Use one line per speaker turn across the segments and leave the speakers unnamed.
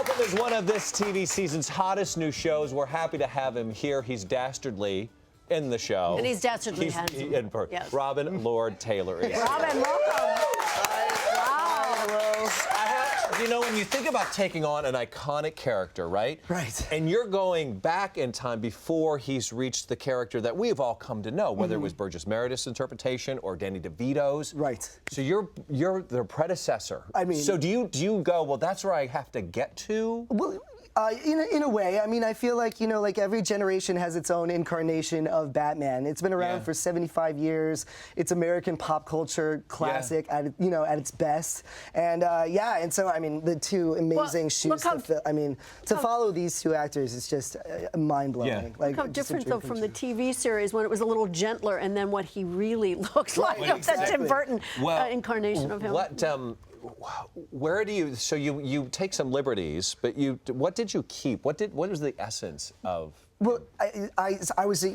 Gotham is one of this TV season's hottest new shows. We're happy to have him here. He's dastardly in the show.
And he's dastardly handsome.
Yes. Robin Lord Taylor is here.
Robin, welcome.
You know, when you think about taking on an iconic character, right?
Right.
And you're going back in time before he's reached the character that we've all come to know, whether it was Burgess Meredith's interpretation or Danny DeVito's.
Right.
So you're the predecessor.
I mean,
so do you go, well, that's where I have to get to?
Well, in a way, I mean, I feel like, you know, like every generation has its own incarnation of Batman. It's been around for 75 years. It's American pop culture classic at its best. And and so I mean, the two amazing shoes. To follow these two actors is just mind blowing.
Yeah.
Like,
Look how different though from the TV series when it was a little gentler, and then what he really looks like. That Tim Burton incarnation of him.
Where do you? So you take some liberties, but what did you keep? What was the essence of?
Well, I was.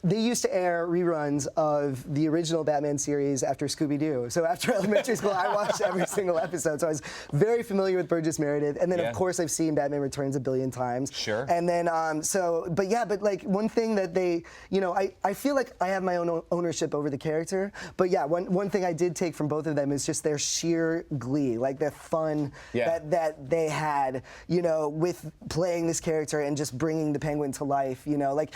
They used to air reruns of the original Batman series after Scooby-Doo. So after elementary school, I watched every single episode. So I was very familiar with Burgess Meredith. And then, of course, I've seen Batman Returns a billion times.
Sure.
And then, but like one thing that they, you know, I feel like I have my own ownership over the character. But yeah, one thing I did take from both of them is just their sheer glee, like their fun that they had, you know, with playing this character and just bringing the Penguin to life. You know, like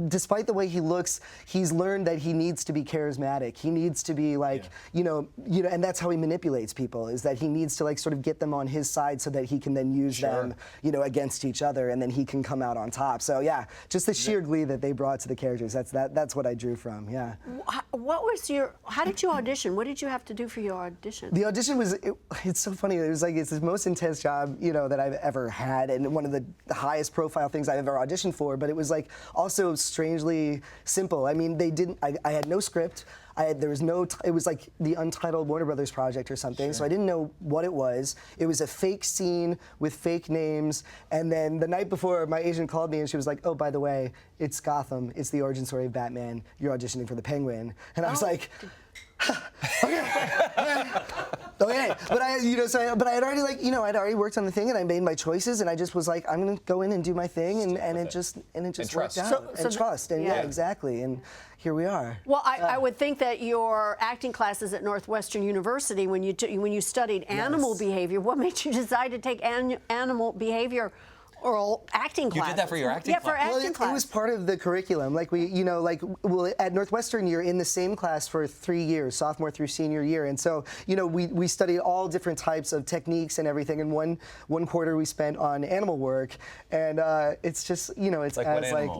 despite the way he looks, he's learned that he needs to be charismatic. He needs to be like, you know, and that's how he manipulates people, is that he needs to like sort of get them on his side so that he can then use them, you know, against each other, and then he can come out on top. So yeah, just the sheer glee that they brought to the characters. That's what I drew from. Yeah.
How did you audition? What did you have to do for your audition?
The audition was, it's so funny. It was like, it's the most intense job, you know, that I've ever had, and one of the highest profile things I've ever auditioned for, but it was like also strangely simple. I mean, I had no script. There was no, it was like the untitled Warner Brothers project or something, so I didn't know what it was. It was a fake scene with fake names, and then the night before, my agent called me and she was like, oh, by the way, it's Gotham. It's the origin story of Batman. You're auditioning for the Penguin. And I was like, okay, but I had already, like, you know, I'd already worked on the thing and I made my choices, and I just was like, I'm gonna go in and do my thing, and it just worked out. And trust, and exactly, and here we are.
Well, I would think that your acting classes at Northwestern University, when you studied animal behavior, what made you decide to take animal behavior or acting class?
You did that for your acting class?
Yeah, for acting class.
It was part of the curriculum. Like at Northwestern, you're in the same class for 3 years, sophomore through senior year, and so you know we studied all different types of techniques and everything. And one quarter we spent on animal work, and it's just, you know, it's
like
as like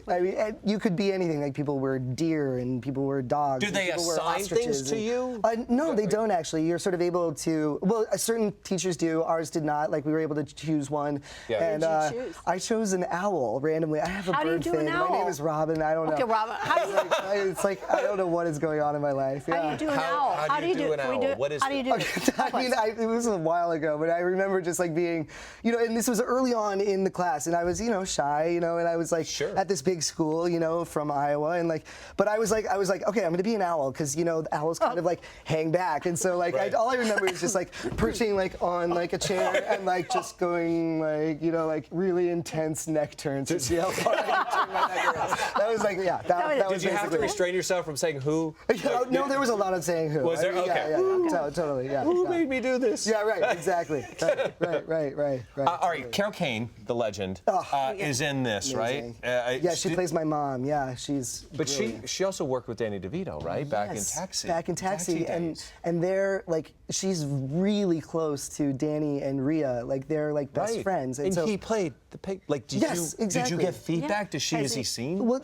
I mean, you could be anything. Like people were deer and people were dogs.
Do they assign things to you?
No, they don't actually. You're sort of able to. Well, certain teachers do. Ours did not. Like we were able to choose one.
And
I chose an owl randomly. I have a bird thing. My name is Robin. I don't know.
Okay, Robin.
It's like I don't know what is going on in my life.
How do you do an owl?
How do you do an owl? What is it?
How do you do it?
I mean, it was a while ago, but I remember just like being, you know, and this was early on in the class, and I was, you know, shy, you know, and I was like at this big school, you know, from Iowa, and like, but I was like, okay, I'm gonna be an owl, because you know, the owls kind of like hang back, and so like all I remember is just like perching like on like a chair and like just going like, you know, like really intense neck turns to see how far I can turn my neck around. That was like, that was
Did you have to restrain yourself from saying who?
No, there was a lot of saying who.
Was there? Okay.
Totally, yeah.
Who made me do this?
Yeah, right, exactly. Right.
All right, Carol Kane, the legend, is in this,
amazing.
right?
Yeah, she plays my mom. Yeah, she's
But
brilliant.
she also worked with Danny DeVito, right? Back in Taxi.
Back in Taxi, and they're like, she's really close to Danny and Rhea. Like they're like best friends.
And
so,
he played the pig. Like, did you get feedback? Does is he seen?
Well,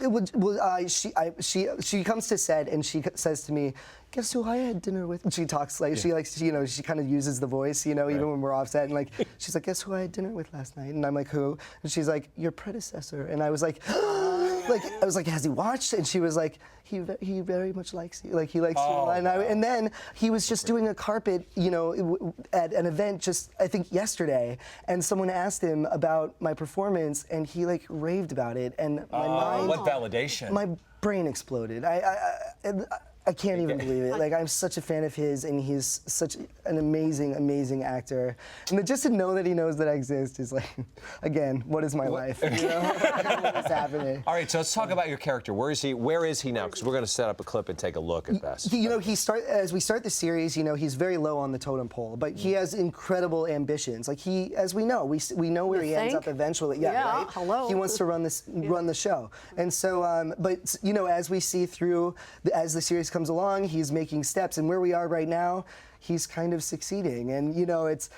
she comes to set and she says to me, guess who I had dinner with? And she talks like she likes to, you know, she kind of uses the voice, you know, even when we're off set, and like she's like, guess who I had dinner with last night? And I'm like, who? And she's like, your predecessor. And I was like, I was like, has he watched? And she was like, he very much likes you. Like he likes you. And then he was just doing a carpet, you know, at an event just I think yesterday, and someone asked him about my performance, and he like raved about it, and my mind.
What validation?
My brain exploded. I can't even believe it. Like, I'm such a fan of his, and he's such an amazing, amazing actor. And just to know that he knows that I exist is like, again, what is my life? You know? What is happening?
All right, so let's talk about your character. Where is he now? Because we're going to set up a clip and take a look at this.
You know, as we start the series, you know, he's very low on the totem pole, but he has incredible ambitions. Like as we know where he ends up eventually. Yeah, right?
Hello.
He wants to run the show. And so, but you know, as we see through, as the series comes along, he's making steps, and where we are right now, he's kind of succeeding. And you know, it's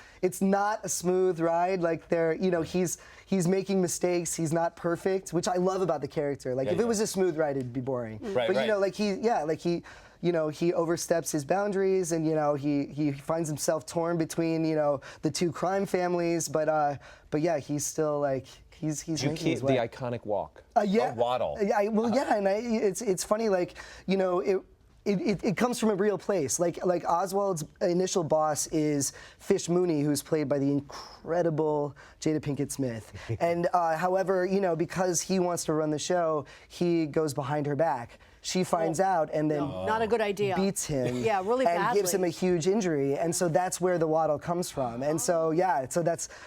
not a smooth ride. Like you know, he's making mistakes. He's not perfect, which I love about the character. Like if it was a smooth ride, it'd be boring.
Right,
but
right.
you know, you know, he oversteps his boundaries, and you know, he finds himself torn between, you know, the two crime families. But yeah, he's still like. He's
you
making
keep
his way.
the iconic walk.
Yeah.
Or waddle.
Well, yeah, and it's funny, like, you know, it comes from a real place. Like Oswald's initial boss is Fish Mooney, who's played by the incredible Jada Pinkett Smith. And however, you know, because he wants to run the show, he goes behind her back. She finds out and then
not a good idea.
Beats him.
Yeah, really
and
badly.
gives him a huge injury. And so that's where the waddle comes from. And so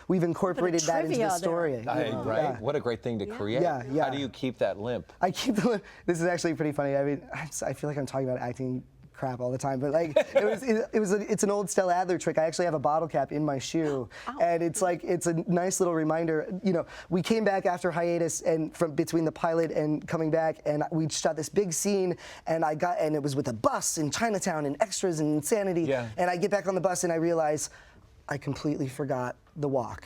we've incorporated that into the story.
Right?
Yeah.
What a great thing to create.
Yeah, yeah.
How do you keep that limp?
I keep the limp. This is actually pretty funny. I mean, I feel like I'm talking about acting crap all the time, but like it's an old Stella Adler trick. I actually have a bottle cap in my shoe, and it's a nice little reminder. You know, we came back after hiatus and from between the pilot and coming back, and we shot this big scene, and it was with a bus in Chinatown and extras and insanity.
Yeah.
And I get back on the bus and I realize I completely forgot the walk.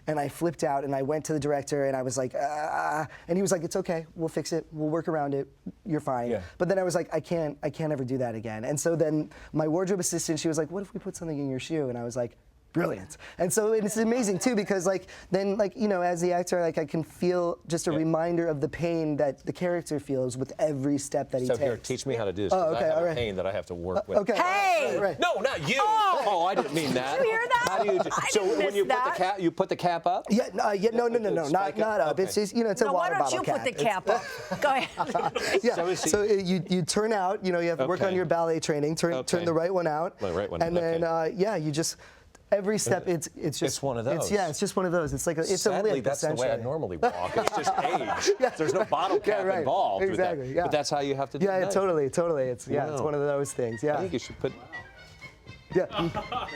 And I flipped out, and I went to the director, and I was like, and he was like, "It's okay, we'll fix it, we'll work around it, you're fine."
Yeah.
But then I was like, I can't ever do that again. And so then my wardrobe assistant, she was like, "What if we put something in your shoe?" And I was like, brilliant. And so it's amazing too, because like then like, you know, as the actor, like I can feel just a reminder of the pain that the character feels with every step that he takes.
So here, teach me how to do this.
Oh, okay,
I have
all
a
right.
pain that I have to work with.
Okay.
Hey!
Right.
No, not you.
Oh.
I didn't mean that.
Did you hear that?
How do you?
I
So
didn't
when you
miss
put the
that.
cap, you put the cap up.
Yeah, no,
Spike
not
it?
up.
Okay.
It's just, you know, it's a
No, why
water
don't
bottle
you
cap.
put the cap up? Go ahead.
Yeah.
So
you turn out, you know, you have to work
Okay.
on your ballet training, turn the right one out.
The right one,
And then,
okay.
you just, every step, it's just.
It's one of those.
It's just one of those. It's like, it's
Sadly,
a lip,
that's the way I
essentially.
normally walk. It's just age. There's no bottle cap
right.
involved. with that.
Exactly, yeah.
But that's how you have to do it.
Yeah, totally. It's it's
Wow.
one of those things.
I
Yeah.
think you should put.
Yeah.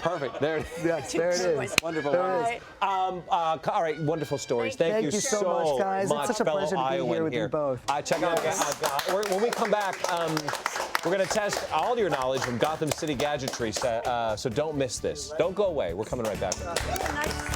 Perfect. There.
Yes, there it is.
Wonderful.
There it is.
All right, wonderful stories. Thank you
so much, guys. It's such a
fellow
pleasure to be
Iowan
here with you both.
Check out. When we come back, we're going to test all your knowledge from Gotham City gadgetry. So don't miss this. Don't go away. We're coming right back.
Nice.